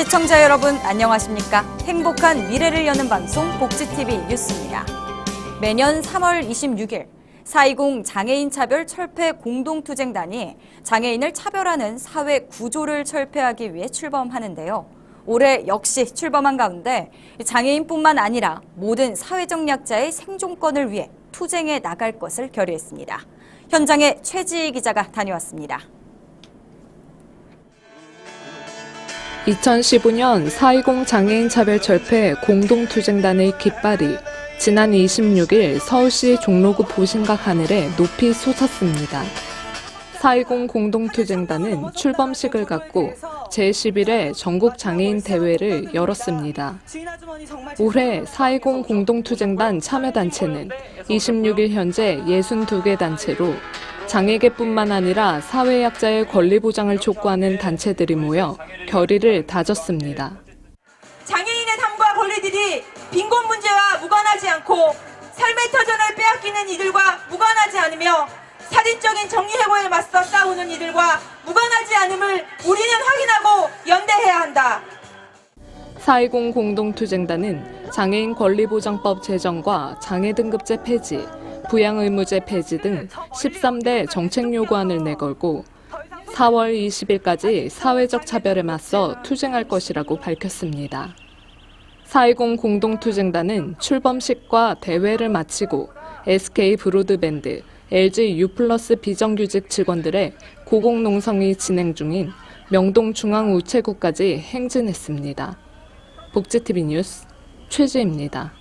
시청자 여러분 안녕하십니까? 행복한 미래를 여는 방송 복지TV 뉴스입니다. 매년 3월 26일 4.20 장애인 차별 철폐 공동투쟁단이 장애인을 차별하는 사회 구조를 철폐하기 위해 출범하는데요. 올해 역시 출범한 가운데 장애인뿐만 아니라 모든 사회적 약자의 생존권을 위해 투쟁해 나갈 것을 결의했습니다. 현장에 최지희 기자가 다녀왔습니다. 2015년 4.20 장애인 차별 철폐 공동투쟁단의 깃발이 지난 26일 서울시 종로구 보신각 하늘에 높이 솟았습니다. 4.20 공동투쟁단은 출범식을 갖고 제11회 전국 장애인 대회를 열었습니다. 올해 4.20 공동투쟁단 참여단체는 26일 현재 62개 단체로 장애계뿐만 아니라 사회약자의 권리 보장을 촉구하는 단체들이 모여 결의를 다졌습니다. 장애인의 삶과 권리들이 빈곤 문제와 무관하지 않고 삶의 터전을 빼앗기는 이들과 무관하지 않으며 살인적인 정의해고에 맞서 싸우는 이들과 무관하지 않음을 우리는 확인하고 연대해야 한다. 4.20 공동투쟁단은 장애인 권리보장법 제정과 장애등급제 폐지, 부양의무제 폐지 등 13대 정책 요구안을 내걸고 4월 20일까지 사회적 차별에 맞서 투쟁할 것이라고 밝혔습니다. 4.20 공동투쟁단은 출범식과 대회를 마치고 SK 브로드밴드, LG U+ 비정규직 직원들의 고공농성이 진행 중인 명동 중앙우체국까지 행진했습니다. 복지TV 뉴스 최지입니다.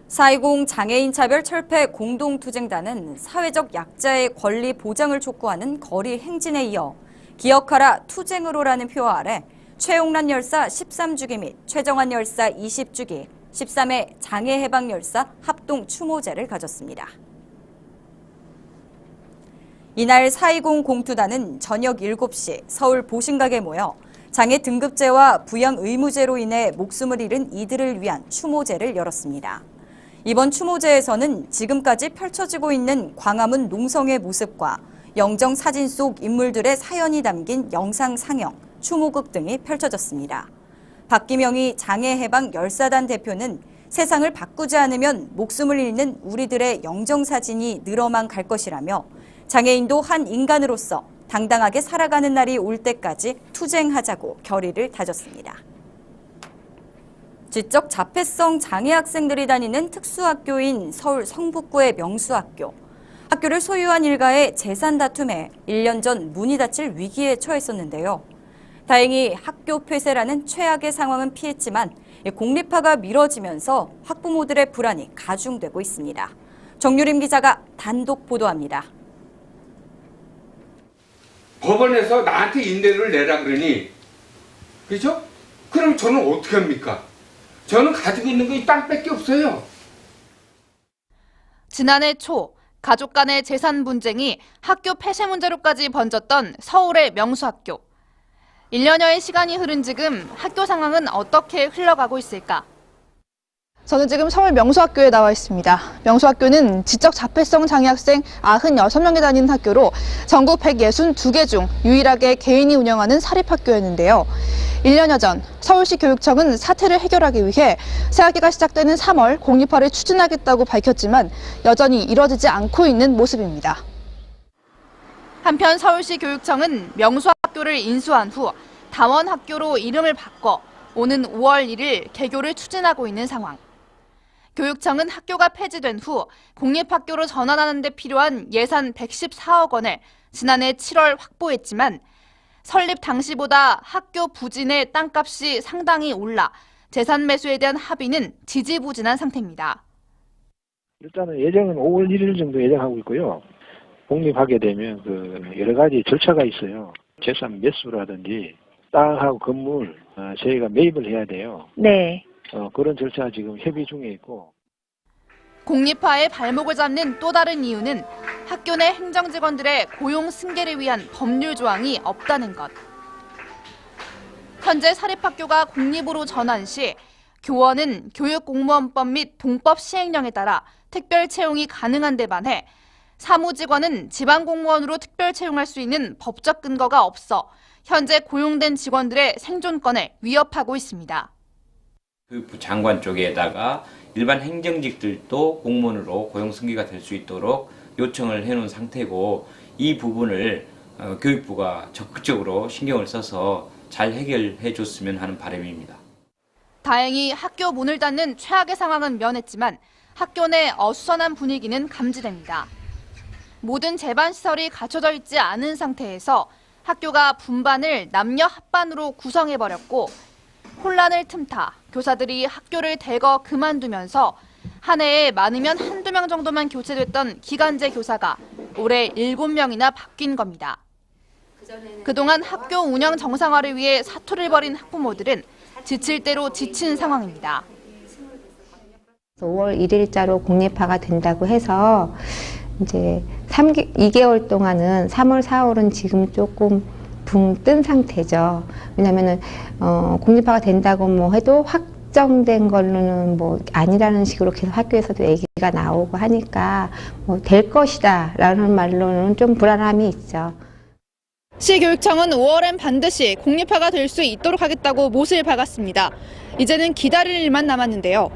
4.20 장애인 차별 철폐 공동투쟁단은 사회적 약자의 권리 보장을 촉구하는 거리 행진에 이어 기억하라 투쟁으로라는 표어 아래 최용란 열사 13주기 및 최정환 열사 20주기, 13회 장애해방 열사 합동 추모제를 가졌습니다. 이날 4.20 공투단은 저녁 7시 서울 보신각에 모여 장애 등급제와 부양 의무제로 인해 목숨을 잃은 이들을 위한 추모제를 열었습니다. 이번 추모제에서는 지금까지 펼쳐지고 있는 광화문 농성의 모습과 영정 사진 속 인물들의 사연이 담긴 영상 상영, 추모극 등이 펼쳐졌습니다. 박기명희 장애해방 열사단 대표는 세상을 바꾸지 않으면 목숨을 잃는 우리들의 영정 사진이 늘어만 갈 것이라며 장애인도 한 인간으로서 당당하게 살아가는 날이 올 때까지 투쟁하자고 결의를 다졌습니다. 지적 자폐성 장애 학생들이 다니는 특수학교인 서울 성북구의 명수학교. 학교를 소유한 일가의 재산 다툼에 1년 전 문이 닫힐 위기에 처했었는데요. 다행히 학교 폐쇄라는 최악의 상황은 피했지만 공립화가 미뤄지면서 학부모들의 불안이 가중되고 있습니다. 정유림 기자가 단독 보도합니다. 법원에서 나한테 임대료를 내라 그러니, 그죠? 그럼 저는 어떻게 합니까? 저는 가지고 있는 거 이 땅밖에 없어요. 지난해 초 가족 간의 재산 분쟁이 학교 폐쇄 문제로까지 번졌던 서울의 명수학교. 1년여의 시간이 흐른 지금 학교 상황은 어떻게 흘러가고 있을까? 저는 지금 서울 명수학교에 나와 있습니다. 명수학교는 지적 자폐성 장애 학생 96명이 다니는 학교로 전국 162개 중 유일하게 개인이 운영하는 사립학교였는데요. 1년여 전 서울시 교육청은 사태를 해결하기 위해 새학기가 시작되는 3월 공립화를 추진하겠다고 밝혔지만 여전히 이뤄지지 않고 있는 모습입니다. 한편 서울시 교육청은 명수학교를 인수한 후 다원학교로 이름을 바꿔 오는 5월 1일 개교를 추진하고 있는 상황. 교육청은 학교가 폐지된 후 공립학교로 전환하는 데 필요한 예산 114억 원을 지난해 7월 확보했지만 설립 당시보다 학교 부진의 땅값이 상당히 올라 재산 매수에 대한 합의는 지지부진한 상태입니다. 일단은 예정은 5월 1일 정도 예정하고 있고요. 공립하게 되면 여러 가지 절차가 있어요. 재산 매수라든지 땅하고 건물 저희가 매입을 해야 돼요. 네. 그런 절차 지금 협의 중에 있고. 공립화에 발목을 잡는 또 다른 이유는 학교 내 행정직원들의 고용 승계를 위한 법률 조항이 없다는 것. 현재 사립학교가 공립으로 전환 시 교원은 교육공무원법 및 동법 시행령에 따라 특별 채용이 가능한 데 반해 사무직원은 지방공무원으로 특별 채용할 수 있는 법적 근거가 없어 현재 고용된 직원들의 생존권을 위협하고 있습니다. 교육부 장관 쪽에다가 일반 행정직들도 공무원으로 고용 승계가 될 수 있도록 요청을 해놓은 상태고, 이 부분을 교육부가 적극적으로 신경을 써서 잘 해결해 줬으면 하는 바람입니다. 다행히 학교 문을 닫는 최악의 상황은 면했지만 학교 내 어수선한 분위기는 감지됩니다. 모든 제반 시설이 갖춰져 있지 않은 상태에서 학교가 분반을 남녀 합반으로 구성해버렸고, 혼란을 틈타 교사들이 학교를 대거 그만두면서 한 해에 많으면 한두 명 정도만 교체됐던 기간제 교사가 올해 7명이나 바뀐 겁니다. 그동안 학교 운영 정상화를 위해 사투를 벌인 학부모들은 지칠 대로 지친 상황입니다. 5월 1일자로 공립화가 된다고 해서 이제 2개월 동안은 3월, 4월은 지금 조금 붕 뜬 상태죠. 왜냐면은 공립화가 된다고 뭐 해도 확정된 걸로는 뭐 아니라는 식으로 계속 학교에서도 얘기가 나오고 하니까 뭐 될 것이다라는 말로는 좀 불안함이 있죠. 시교육청은 5월엔 반드시 공립화가 될 수 있도록 하겠다고 못을 박았습니다. 이제는 기다릴 일만 남았는데요.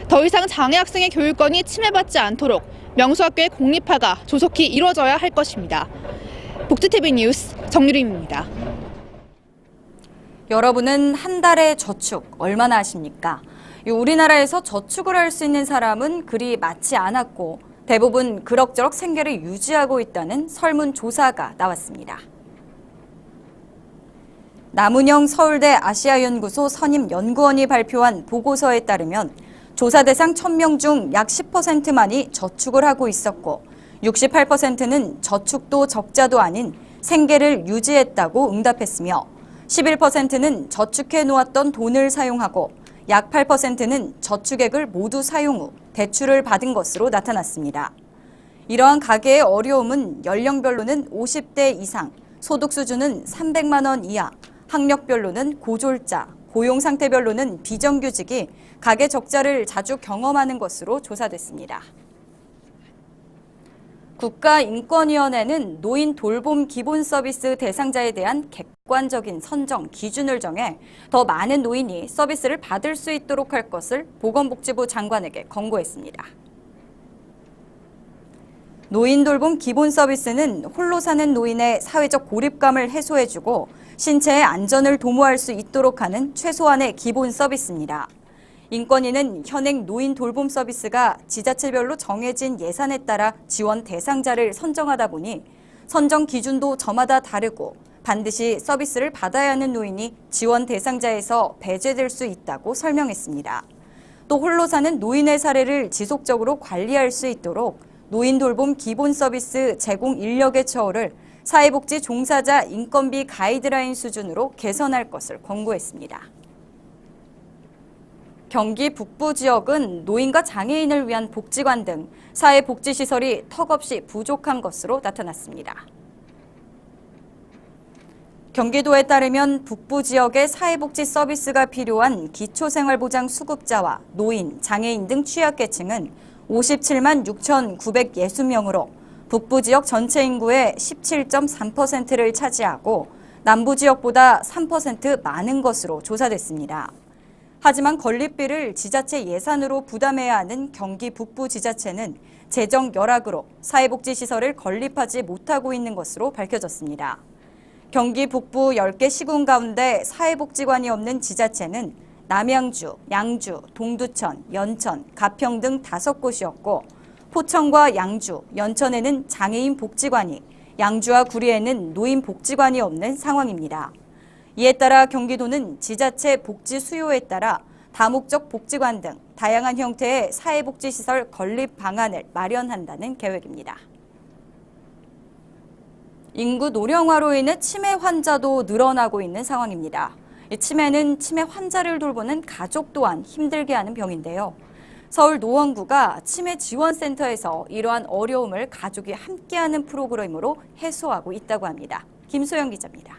더 이상 장애 학생의 교육권이 침해받지 않도록 명수학교의 공립화가 조속히 이루어져야 할 것입니다. 복지TV 뉴스 정유림입니다. 여러분은 한 달에 저축 얼마나 하십니까? 우리나라에서 저축을 할 수 있는 사람은 그리 많지 않았고 대부분 그럭저럭 생계를 유지하고 있다는 설문조사가 나왔습니다. 남은영 서울대 아시아연구소 선임연구원이 발표한 보고서에 따르면 조사 대상 1000명 중 약 10%만이 저축을 하고 있었고 68%는 저축도 적자도 아닌 생계를 유지했다고 응답했으며 11%는 저축해 놓았던 돈을 사용하고 약 8%는 저축액을 모두 사용 후 대출을 받은 것으로 나타났습니다. 이러한 가계의 어려움은 연령별로는 50대 이상, 소득 수준은 300만 원 이하, 학력별로는 고졸자, 고용 상태별로는 비정규직이 가계 적자를 자주 경험하는 것으로 조사됐습니다. 국가인권위원회는 노인 돌봄 기본 서비스 대상자에 대한 객관적인 선정 기준을 정해 더 많은 노인이 서비스를 받을 수 있도록 할 것을 보건복지부 장관에게 권고했습니다. 노인 돌봄 기본 서비스는 홀로 사는 노인의 사회적 고립감을 해소해주고 신체의 안전을 도모할 수 있도록 하는 최소한의 기본 서비스입니다. 인권위는 현행 노인 돌봄 서비스가 지자체별로 정해진 예산에 따라 지원 대상자를 선정하다 보니 선정 기준도 저마다 다르고 반드시 서비스를 받아야 하는 노인이 지원 대상자에서 배제될 수 있다고 설명했습니다. 또 홀로 사는 노인의 사례를 지속적으로 관리할 수 있도록 노인 돌봄 기본 서비스 제공 인력의 처우를 사회복지 종사자 인건비 가이드라인 수준으로 개선할 것을 권고했습니다. 경기 북부 지역은 노인과 장애인을 위한 복지관 등 사회복지시설이 턱없이 부족한 것으로 나타났습니다. 경기도에 따르면 북부 지역의 사회복지 서비스가 필요한 기초생활보장 수급자와 노인, 장애인 등 취약계층은 57만 6,960명으로 북부 지역 전체 인구의 17.3%를 차지하고 남부 지역보다 3% 많은 것으로 조사됐습니다. 하지만 건립비를 지자체 예산으로 부담해야 하는 경기 북부 지자체는 재정 열악으로 사회복지시설을 건립하지 못하고 있는 것으로 밝혀졌습니다. 경기 북부 10개 시군 가운데 사회복지관이 없는 지자체는 남양주, 양주, 동두천, 연천, 가평 등 5곳이었고 포천과 양주, 연천에는 장애인 복지관이, 양주와 구리에는 노인 복지관이 없는 상황입니다. 이에 따라 경기도는 지자체 복지 수요에 따라 다목적 복지관 등 다양한 형태의 사회복지시설 건립 방안을 마련한다는 계획입니다. 인구 노령화로 인해 치매 환자도 늘어나고 있는 상황입니다. 이 치매는 치매 환자를 돌보는 가족 또한 힘들게 하는 병인데요. 서울 노원구가 치매 지원센터에서 이러한 어려움을 가족이 함께하는 프로그램으로 해소하고 있다고 합니다. 김소영 기자입니다.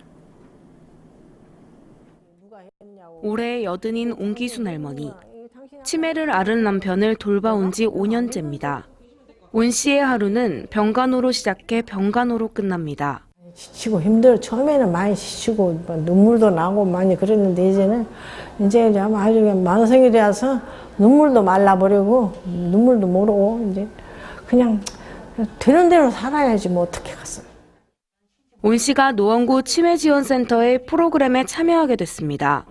올해 여든인 옹기순 할머니. 치매를 앓은 남편을 돌봐온 지 5년째입니다. 온 씨의 하루는 병간호로 시작해 병간호로 끝납니다. 지치고 힘들어. 처음에는 많이 지치고 눈물도 나고 많이 그랬는데 이제 아마 아주 만성이 되어서 눈물도 말라버리고 눈물도 모르고 이제 그냥 되는 대로 살아야지 뭐 어떻게 갔어. 온 씨가 노원구 치매지원센터의 프로그램에 참여하게 됐습니다.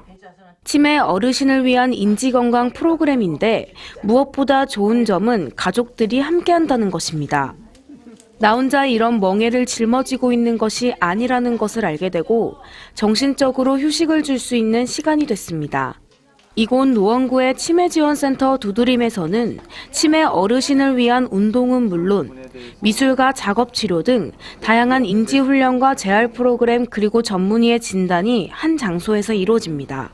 치매 어르신을 위한 인지건강 프로그램인데 무엇보다 좋은 점은 가족들이 함께한다는 것입니다. 나 혼자 이런 멍해를 짊어지고 있는 것이 아니라는 것을 알게 되고 정신적으로 휴식을 줄 수 있는 시간이 됐습니다. 이곳 노원구의 치매지원센터 두드림에서는 치매 어르신을 위한 운동은 물론 미술과 작업치료 등 다양한 인지훈련과 재활 프로그램 그리고 전문의의 진단이 한 장소에서 이루어집니다.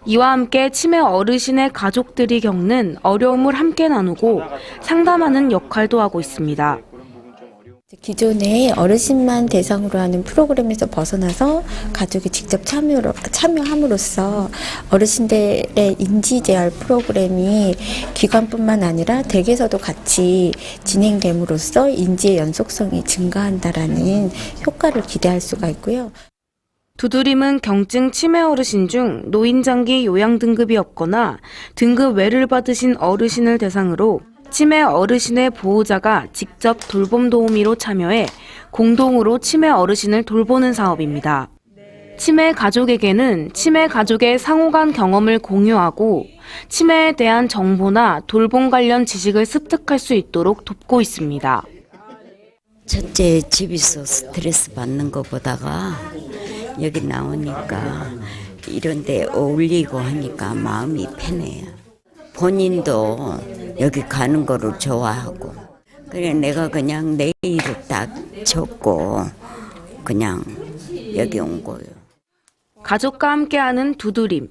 이와 함께 치매 어르신의 가족들이 겪는 어려움을 함께 나누고 상담하는 역할도 하고 있습니다. 기존의 어르신만 대상으로 하는 프로그램에서 벗어나서 가족이 직접 참여함으로써 어르신들의 인지재활 프로그램이 기관뿐만 아니라 댁에서도 같이 진행됨으로써 인지의 연속성이 증가한다라는 효과를 기대할 수가 있고요. 두드림은 경증 치매 어르신 중 노인장기 요양 등급이 없거나 등급 외를 받으신 어르신을 대상으로 치매 어르신의 보호자가 직접 돌봄 도우미로 참여해 공동으로 치매 어르신을 돌보는 사업입니다. 치매 가족에게는 치매 가족의 상호간 경험을 공유하고 치매에 대한 정보나 돌봄 관련 지식을 습득할 수 있도록 돕고 있습니다. 첫째 집에서 스트레스 받는 것보다가 여기 나오니까 이런 데 어울리고 하니까 마음이 편해요. 본인도 여기 가는 거를 좋아하고 그래 내가 그냥 내 일을 딱 적고 그냥 여기 온 거예요. 가족과 함께하는 두드림.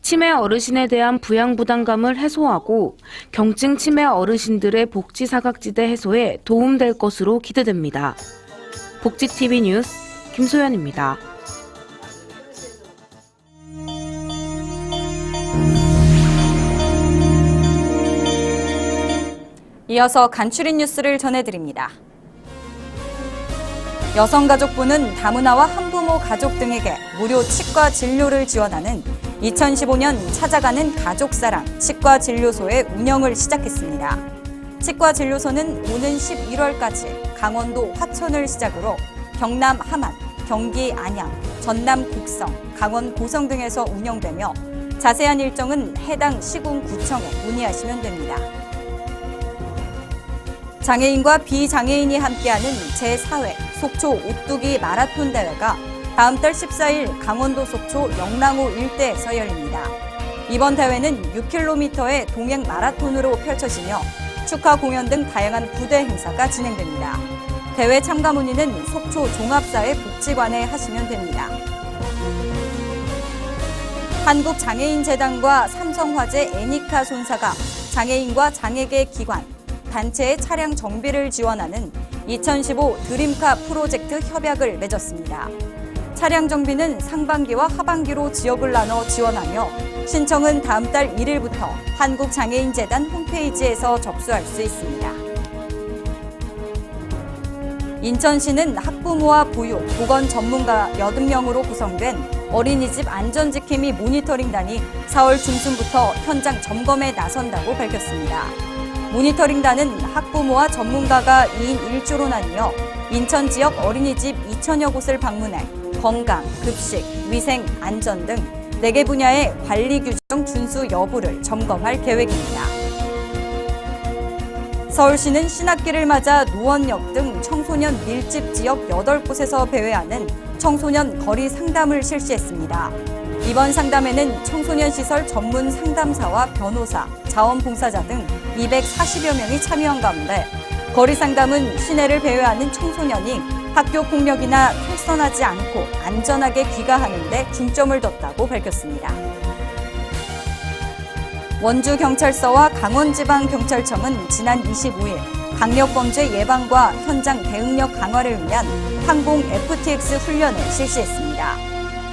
치매 어르신에 대한 부양 부담감을 해소하고 경증 치매 어르신들의 복지 사각지대 해소에 도움될 것으로 기대됩니다. 복지TV 뉴스 김소연입니다. 이어서 간추린 뉴스를 전해드립니다. 여성가족부는 다문화와 한부모 가족 등에게 무료 치과 진료를 지원하는 2015년 찾아가는 가족사랑 치과진료소의 운영을 시작했습니다. 치과진료소는 오는 11월까지 강원도 화천을 시작으로 경남 함안, 경기 안양, 전남 곡성, 강원 고성 등에서 운영되며 자세한 일정은 해당 시군구청에 문의하시면 됩니다. 장애인과 비장애인이 함께하는 제4회 속초 오뚜기 마라톤 대회가 다음 달 14일 강원도 속초 영랑호 일대에서 열립니다. 이번 대회는 6km의 동행 마라톤으로 펼쳐지며 축하 공연 등 다양한 부대 행사가 진행됩니다. 대회 참가 문의는 속초 종합사회복지관에 하시면 됩니다. 한국장애인재단과 삼성화재 애니카 손사가 장애인과 장애계 기관, 단체의 차량 정비를 지원하는 2015 드림카 프로젝트 협약을 맺었습니다. 차량 정비는 상반기와 하반기로 지역을 나눠 지원하며 신청은 다음 달 1일부터 한국장애인재단 홈페이지에서 접수할 수 있습니다. 인천시는 학부모와 보육, 보건 전문가 80명으로 구성된 어린이집 안전지킴이 모니터링단이 4월 중순부터 현장 점검에 나선다고 밝혔습니다. 모니터링단은 학부모와 전문가가 2인 1조로 나뉘어 인천 지역 어린이집 2천여 곳을 방문해 건강, 급식, 위생, 안전 등 4개 분야의 관리 규정 준수 여부를 점검할 계획입니다. 서울시는 신학기를 맞아 노원역 등 청소년 밀집 지역 8곳에서 배회하는 청소년 거리 상담을 실시했습니다. 이번 상담에는 청소년 시설 전문 상담사와 변호사, 자원봉사자 등 240여 명이 참여한 가운데 거리 상담은 시내를 배회하는 청소년이 학교 폭력이나 탈선하지 않고 안전하게 귀가하는 데 중점을 뒀다고 밝혔습니다. 원주경찰서와 강원지방경찰청은 지난 25일 강력범죄 예방과 현장 대응력 강화를 위한 항공 FTX 훈련을 실시했습니다.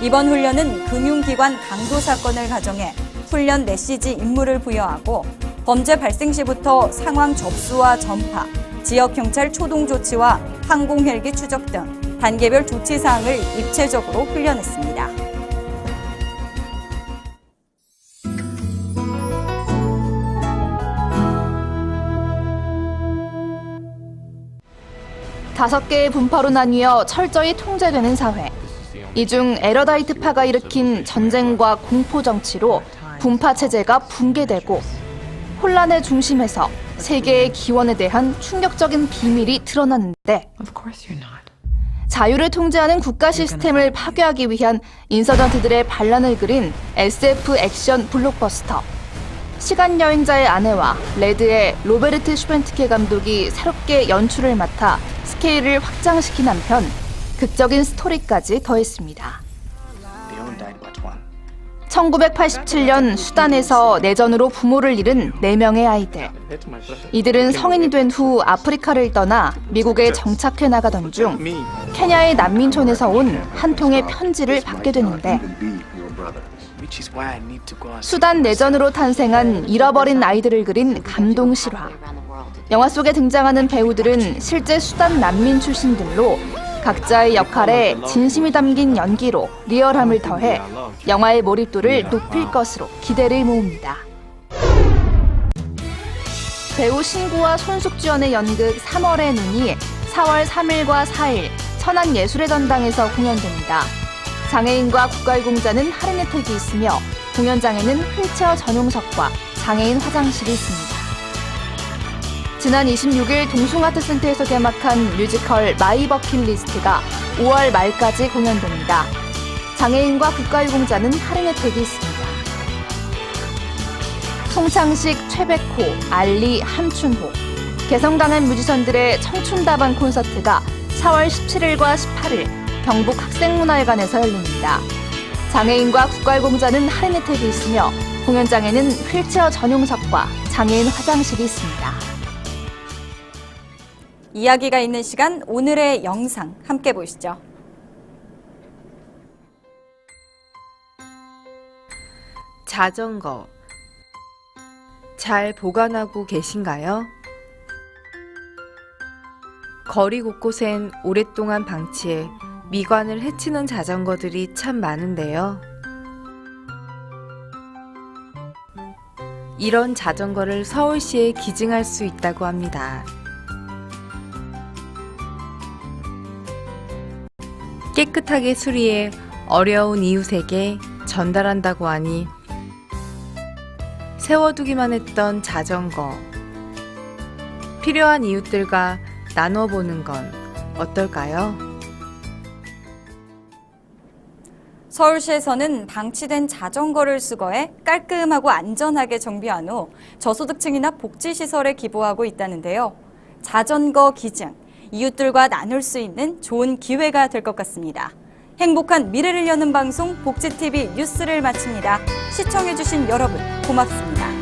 이번 훈련은 금융기관 강도 사건을 가정해 훈련 메시지 임무를 부여하고 범죄 발생 시부터 상황 접수와 전파, 지역경찰 초동 조치와 항공 헬기 추적 등 단계별 조치 사항을 입체적으로 훈련했습니다. 다섯 개의 분파로 나뉘어 철저히 통제되는 사회. 이 중 에러다이트파가 일으킨 전쟁과 공포 정치로 분파 체제가 붕괴되고 혼란의 중심에서 세계의 기원에 대한 충격적인 비밀이 드러났는데 자유를 통제하는 국가 시스템을 파괴하기 위한 인서전트들의 반란을 그린 SF 액션 블록버스터. 시간여행자의 아내와 레드의 로베르트 슈벤트케 감독이 새롭게 연출을 맡아 스케일을 확장시킨 한편 극적인 스토리까지 더했습니다. 1987년 수단에서 내전으로 부모를 잃은 4명의 아이들. 이들은 성인이 된 후 아프리카를 떠나 미국에 정착해 나가던 중 케냐의 난민촌에서 온 한 통의 편지를 받게 되는데 수단 내전으로 탄생한 잃어버린 아이들을 그린 감동 실화. 영화 속에 등장하는 배우들은 실제 수단 난민 출신들로 각자의 역할에 진심이 담긴 연기로 리얼함을 더해 영화의 몰입도를 높일 것으로 기대를 모읍니다. 배우 신구와 손숙지연의 연극 3월의 눈이 4월 3일과 4일 천안예술의 전당에서 공연됩니다. 장애인과 국가유공자는 할인 혜택이 있으며 공연장에는 휠체어 전용석과 장애인 화장실이 있습니다. 지난 26일 동숭아트센터에서 개막한 뮤지컬 마이 버킷리스트가 5월 말까지 공연됩니다. 장애인과 국가유공자는 할인 혜택이 있습니다. 송창식, 최백호, 알리, 함춘호, 개성강한 뮤지션들의 청춘다방 콘서트가 4월 17일과 18일 경북 학생문화회관에서 열립니다. 장애인과 국가유공자는 할인 혜택이 있으며 공연장에는 휠체어 전용석과 장애인 화장실이 있습니다. 이야기가 있는 시간, 오늘의 영상 함께 보시죠. 자전거 잘 보관하고 계신가요? 거리 곳곳엔 오랫동안 방치해 미관을 해치는 자전거들이 참 많은데요. 이런 자전거를 서울시에 기증할 수 있다고 합니다. 깨끗하게 수리해 어려운 이웃에게 전달한다고 하니 세워두기만 했던 자전거, 필요한 이웃들과 나눠보는 건 어떨까요? 서울시에서는 방치된 자전거를 수거해 깔끔하고 안전하게 정비한 후 저소득층이나 복지시설에 기부하고 있다는데요. 자전거 기증, 이웃들과 나눌 수 있는 좋은 기회가 될 것 같습니다. 행복한 미래를 여는 방송 복지TV 뉴스를 마칩니다. 시청해주신 여러분 고맙습니다.